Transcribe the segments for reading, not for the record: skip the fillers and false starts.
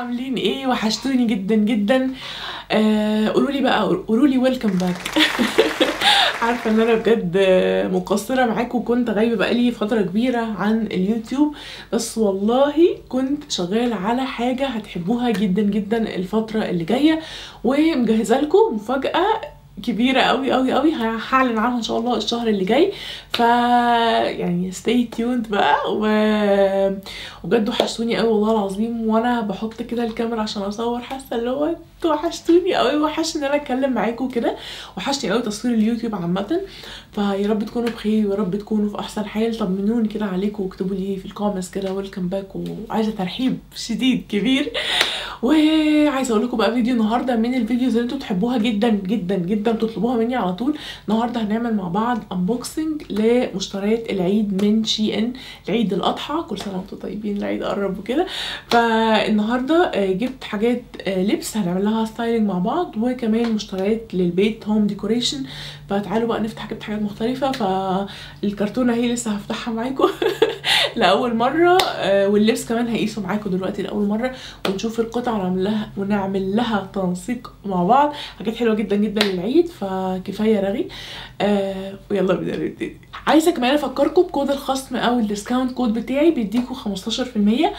عاملين ايه؟ وحشتوني جدا جدا. قولوا لي بقى، قولوا لي ويلكم باك. عارفه ان انا بجد مقصره معاكم، وكنت غايبه بقالي فتره كبيره عن اليوتيوب، بس والله كنت شغاله على حاجه هتحبوها جدا جدا الفتره اللي جايه، ومجهزه لكم مفاجاه كبيره قوي قوي قوي هعلن عنها ان شاء الله الشهر اللي جاي. ف يعني stay tuned بقى. وبجد وحشتوني قوي والله العظيم، وانا بحط كده الكاميرا عشان اصور حاسه اللي هو انتوا وحشتوني قوي، وحشني ان انا اتكلم معاكم كده، وحشني قوي تصوير اليوتيوب عامه. فيا رب تكونوا بخير، ويا رب تكونوا في احسن حال. طمنوني كده عليكم، واكتبوا لي في الكومنتس كده ويلكم باك، وعايزه ترحيب شديد كبير. وعايزه اقول لكم بقى فيديو النهارده من الفيديوز اللي انتوا بتحبوها جدا جدا جدا، تطلبوها مني على طول. النهارده هنعمل مع بعض انبوكسنج لمشتريات العيد من شي ان، العيد الاضحى، كل سنه وانتم طيبين، العيد قرب وكده. فالنهارده جبت حاجات لبس هنعمل لها ستايلنج مع بعض، وكمان مشتريات للبيت هوم ديكوريشن. فتعالوا بقى نفتح، جبت حاجات مختلفه. فالكرتونه هي لسه هفتحها معاكم لاول مره، واللبس كمان هقيسه معاكم دلوقتي لاول مره، ونشوف القطع ونعمل لها تنسيق مع بعض. حاجات حلوه جدا جدا للعيد، فكفايه رغي. ويلا بينا نبتدي. عايزه كمان افكركم بكود الخصم او الديسكاونت كود بتاعي، بيديكوا 15%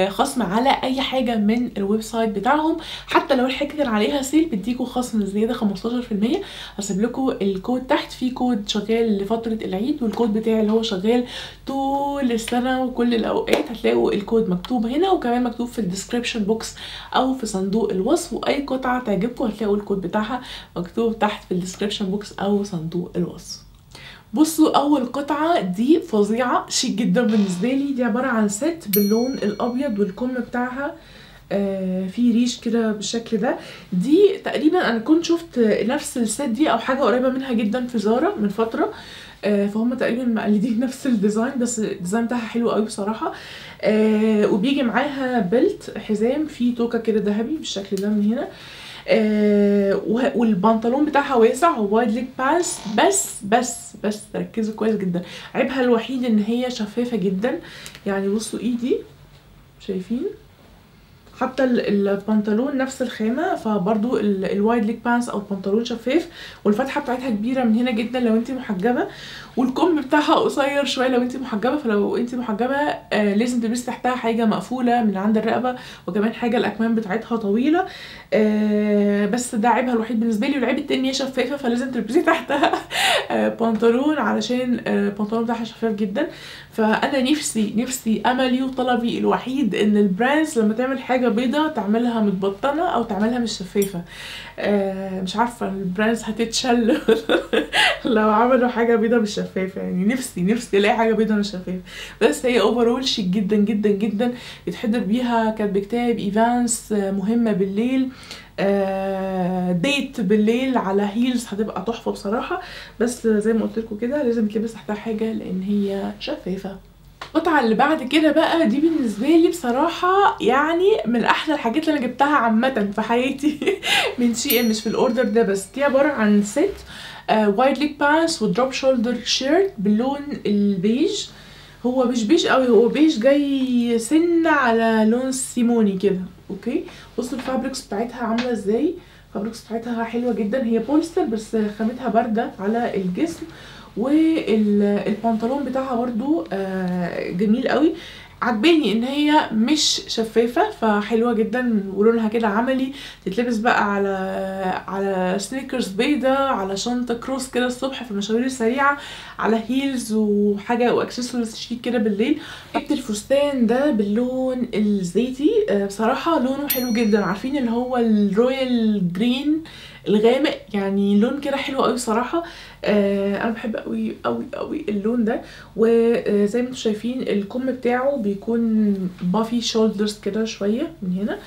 خصم على اي حاجه من الويب سايت بتاعهم. حتى لو الحاجه كان عليها سيل بيديكوا خصم زياده 15%. هسيب لكم الكود تحت، في كود شغال لفتره العيد، والكود بتاعي اللي هو شغال طول السنه وكل الاوقات. هتلاقوا الكود مكتوب هنا، وكمان مكتوب في الديسكريبشن بوكس او في صندوق الوصف. واي قطعه تعجبكم هتلاقوا الكود بتاعها مكتوب تحت في الديسكريبشن بوكس او صندوق الوصف. بصوا، اول قطعه دي فظيعه شيك جدا بالنسبه لي. دي عباره عن ست باللون الابيض، والكم بتاعها في ريش كده بالشكل ده. دي تقريبا انا كنت شفت نفس الست دي او حاجه قريبه منها جدا في زارا من فتره، فهم تقريبا مقلدين نفس الديزاين، بس الديزاين بتاعها حلو قوي بصراحه. وبيجي معاها بيلت حزام فيه توكه كده ذهبي بالشكل ده من هنا. والبنطلون بتاعها واسع، هو وايد ليج باس. بس ركزوا كويس جدا، عيبها الوحيد ان هي شفافه جدا. يعني بصوا ايدي، شايفين؟ حتى البنطلون نفس الخامه، فبرضو الوايد ليج بانس او البنطلون شفاف، والفتحه بتاعتها كبيره من هنا جدا لو انت محجبه، والكم بتاعها قصير شويه لو انت محجبه. فلو انت محجبه لازم تلبسي تحتها حاجه مقفوله من عند الرقبه، وكمان حاجه الاكمام بتاعتها طويله. بس ده عيبها الوحيد بالنسبه لي. والعيب التاني هي شفافه، فلازم تلبسي تحتها بنطلون، علشان البنطلون بتاعها شفاف جدا. فانا نفسي املي وطلبي الوحيد ان البراندز لما تعمل حاجه بيضه تعملها متبطنه او تعملها مش شفافه. مش عارفه البراندز هتتشل لو عملوا حاجه بيضه مش شفافه. يعني نفسي الاقي حاجه بيضه مش شفافه. بس هي اوفرول شيك جدا جدا جدا، يتحضر بيها كاتب كتاب ايفانس، مهمه بالليل، ديت بالليل على هيلز، هتبقى تحفه بصراحه. بس زي ما قلت لكم كده لازم تلبس تحتها حاجه لان هي شفافه. القطعه اللي بعد كده بقى دي بالنسبه لي بصراحه يعني من احلى الحاجات اللي انا جبتها عامه في حياتي من شي ان، مش في الاوردر ده بس. دي عباره عن ست وايد ليج بانس ودروب شولدر شيرت باللون البيج. هو مش بيج قوي، هو بيج جاي سنه على لون سيموني كده. اوكي، بصوا الفابريكس بتاعتها عامله ازاي. الفابريكس بتاعتها حلوه جدا، هي بولستر بس خامتها بارده على الجسم. والبنطلون بتاعها برضو جميل قوي. عجباني ان هي مش شفافه، فحلوه جدا، ولونها كده عملي، تتلبس بقى على سنيكرز بيضه، على شنطه كروس كده الصبح في المشاوير السريعه، على هيلز وحاجه واكسسوارز شيك كده بالليل. جبت الفستان ده باللون الزيتي، بصراحه لونه حلو جدا. عارفين اللي هو الرويال جرين الغامق، يعني لون كده حلو قوي بصراحه. انا بحب قوي قوي قوي اللون ده. وزي ما انتم شايفين الكم بتاعه بيكون بافي شولدرز كده شويه من هنا،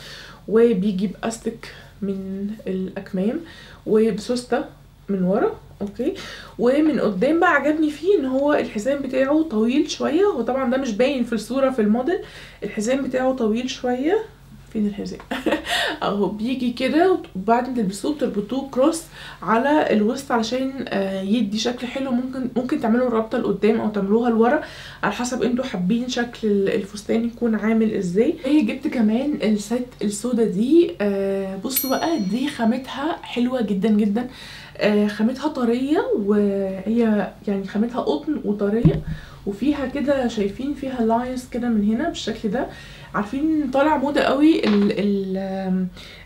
وبيجي باستك من الاكمام، وبسوسته من ورا. اوكي، ومن قدام بقى عجبني فيه ان هو الحزام بتاعه طويل شويه. هو طبعا ده مش باين في الصوره في الموديل، الحزام بتاعه طويل شويه فين الحذاء؟ اهو بيجي كده، وبعد ما تلبسوه بتربطوه كروس على الوسط علشان يدي شكل حلو. ممكن تعملوا الرابطه لقدام او تعملوها لورا على حسب انتوا حابين شكل الفستان يكون عامل ازاي. جبت كمان الست السودا دي. بصوا بقى، دي خامتها حلوه جدا جدا. خامتها طريه، وهي يعني خامتها قطن وطريه، وفيها كده شايفين فيها لاينز كده من هنا بالشكل ده. عارفين طالع موضه قوي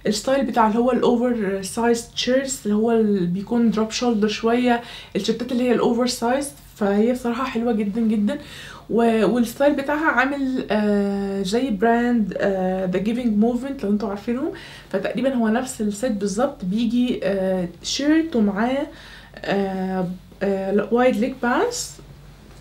الستايل بتاع اللي هو الاوفر سايز تشيرتس، اللي هو اللي بيكون دروب شولدر شويه، الشتات اللي هي الاوفر سايز. فهي بصراحه حلوه جدا جدا، والستايل بتاعها عامل زي براند ذا جيفينج موفمنت لو انتوا عارفينهم. فتقريبا هو نفس السيت بالظبط، بيجي شيرت ومعاه وايد ليج بانس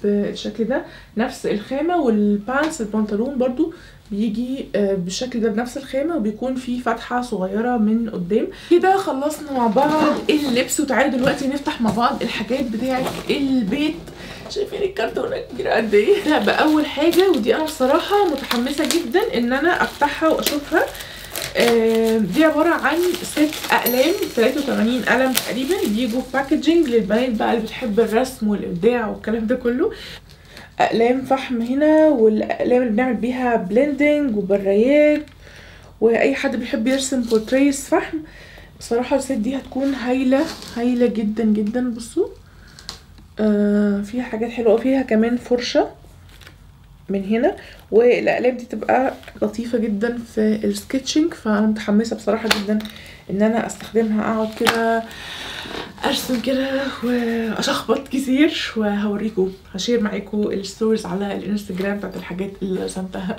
بالشكل ده، نفس الخامه، والبانس البنطلون برضو بيجي بالشكل ده بنفس الخامه، وبيكون فيه فتحه صغيره من قدام كده. خلصنا مع بعض اللبس، وتعالوا دلوقتي نفتح مع بعض الحاجات بتاعه البيت. شايفين الكرتونه كبيره قد ايه؟ لا باول حاجه، ودي انا بصراحه متحمسه جدا ان انا افتحها واشوفها. دي عباره عن ست اقلام، 83 قلم تقريبا، بيجوا باكجينج للبنات بقى اللي بتحب الرسم والابداع والكلام ده كله. اقلام فحم هنا، والاقلام اللي بنعمل بيها بلندنج وبرايات، واي حد بيحب يرسم بورتريز فحم. بصراحه الست دي هتكون هايله هايله جدا جدا. بصوا فيها حاجات حلوه، فيها كمان فرشه من هنا، والاقلام دي تبقى لطيفه جدا في السكتشنج. فانا متحمسه بصراحه جدا ان انا استخدمها، اقعد كده ارسم كده واشخبط كتير، وهوريكم هشير معاكم الستوريز على الانستجرام بتاعت الحاجات اللي رسمتها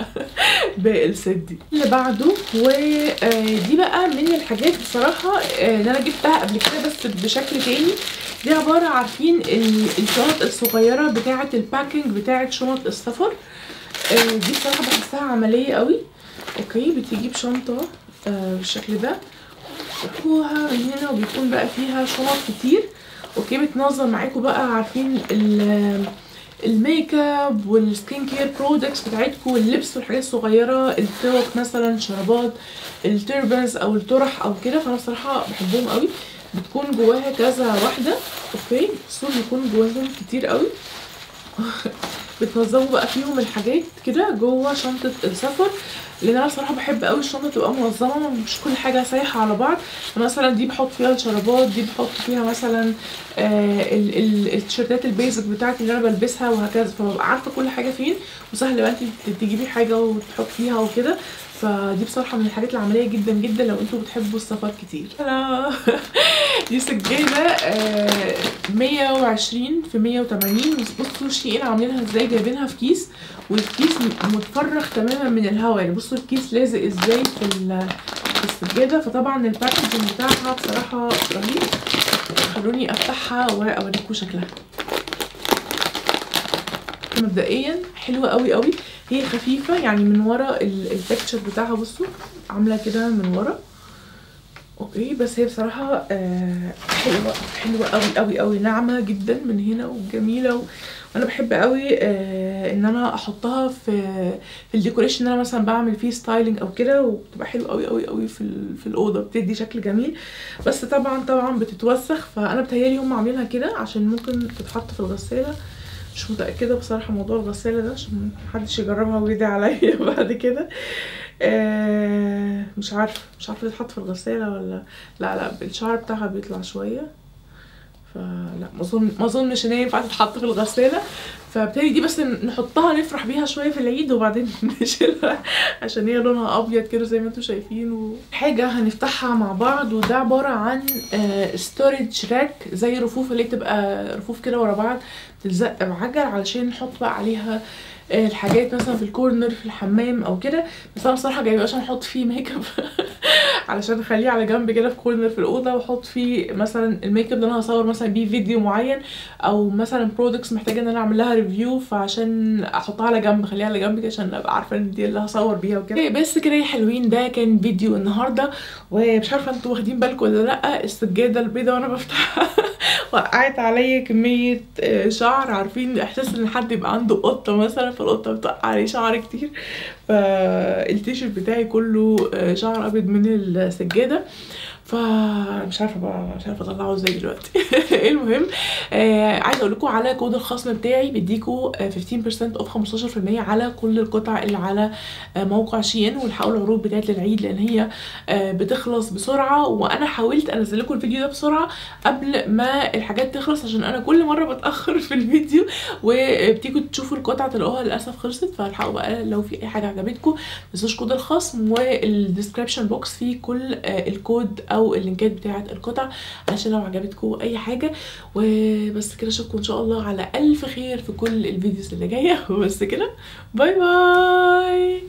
بالست دي. اللي بعده، ودي بقى من الحاجات بصراحه اللي انا جبتها قبل كده بس بشكل تاني. دي عباره، عارفين الشنط الصغيره بتاعه الباكينج بتاعه شنط السفر. دي بصراحه بحسها عمليه قوي. اوكي، بتيجي بشنطه بالشكل ده، تحطوها من هنا، وبيكون بقى فيها شنط كتير. اوكي، بتنظم معاكم بقى، عارفين الميك اب والسكين كير برودكتس بتاعتكم، واللبس والحاجات الصغيره، التوك مثلا، شرابات، التربنز او الطرح او كده. فانا بصراحه بحبهم قوي. بتكون جواها كذا واحده. اوكي، بصوا بيكون جواهم كتير قوي. بتنظموا بقى فيهم الحاجات كده جوه شنطه السفر، لان انا بصراحه بحب قوي الشنطه تبقى منظمه، مش كل حاجه سايحه على بعض. مثلا دي بحط فيها الشرابات، دي بحط فيها مثلا التيشيرتات البيزك بتاعتي اللي انا بلبسها وهكذا. فببقى عارفه كل حاجه فين، وسهل بقى انت تجيبي حاجه وتحط فيها وكده. فدي بصراحه من الحاجات العمليه جدا جدا لو انتوا بتحبوا السفر كتير. دي سجاده 120 في 180. بصوا شيء عاملينها ازاي، جايبينها في كيس، والكيس متفرغ تماما من الهواء. يعني بصوا الكيس لازق ازاي في السجاده. فطبعا الباكجنج بتاعها بصراحه رهيب. خلوني افتحها واوريكم شكلها. مبدئيا حلوه قوي قوي، هي خفيفه يعني من ورا التكتشر بتاعها. بصوا عامله كده من ورا. اوكي، بس هي بصراحه حلوه حلوه قوي قوي قوي، ناعمه جدا من هنا وجميله. وانا بحب قوي ان انا احطها في الديكوريشن، ان انا مثلا بعمل فيه ستايلينج او كده، وبتبقى حلوه قوي قوي قوي في الاوضه، بتدي شكل جميل. بس طبعا بتتوسخ، فانا بتهيالي هم عاملينها كده عشان ممكن تتحط في الغساله. مش متاكده بصراحه موضوع الغساله ده، عشان محدش يجربها ويدعي عليا بعد كده. مش عارفه تتحط في الغساله ولا لا. الشعر بتاعها بيطلع شويه، فلا ما اظنش ان هي ينفع تتحط في الغساله. فبالتالي دي بس نحطها نفرح بيها شويه في العيد، وبعدين نشيلها عشان هي لونها ابيض كده زي ما انتم شايفين. حاجه هنفتحها مع بعض، وده عباره عن ستورج راك، زي رفوف اللي بتبقى رفوف كده ورا بعض تلزق بعجل، علشان نحط بقى عليها الحاجات مثلا في الكورنر في الحمام او كده. بس انا بصراحه جايبه عشان احط فيه ميك اب علشان اخليه على جنب كده في كورنر في الاوضه، واحط فيه مثلا الميك اب اللي انا هصور مثلا بيه فيديو معين، او مثلا برودكتس محتاجه ان انا اعمل لها ريفيو، فعشان احطها على جنب، اخليها على جنب كده عشان ابقى عارفه ان دي اللي هصور بيها وكده. بس كده يا حلوين، ده كان فيديو النهارده. ومش عارفه انتوا واخدين بالكم ولا لا، السجاده البيضاء وانا بفتحها وقعت عليا كمية شعر. عارفين احساس ان حد يبقى عنده قطة مثلا، فالقطة بتوقع عليه شعر كتير، فالتيشيرت بتاعي كله شعر ابيض من السجادة. فمش عارفه بقى، مش عارفه اطلعه ازاي دلوقتي. المهم عايزه اقول لكم على كود الخصم بتاعي، بيديكوا 15% اوف 15% على كل القطع اللي على موقع شين. والحقوا العروض بتاعت العيد لان هي بتخلص بسرعه، وانا حاولت انزل لكم الفيديو ده بسرعه قبل ما الحاجات تخلص، عشان انا كل مره بتاخر في الفيديو وبتيجوا تشوفوا القطعه تلاقوها للاسف خلصت. فالحقوا بقى لو في اي حاجه عجبتكم ما تنسوش كود الخصم، والديسكريبشن بوكس فيه كل الكود او اللينكات بتاعه القطع عشان لو عجبتكم اي حاجه. وبس كده، اشوفكم ان شاء الله على الف خير في كل الفيديوز اللي جايه. وبس كده، باي باي.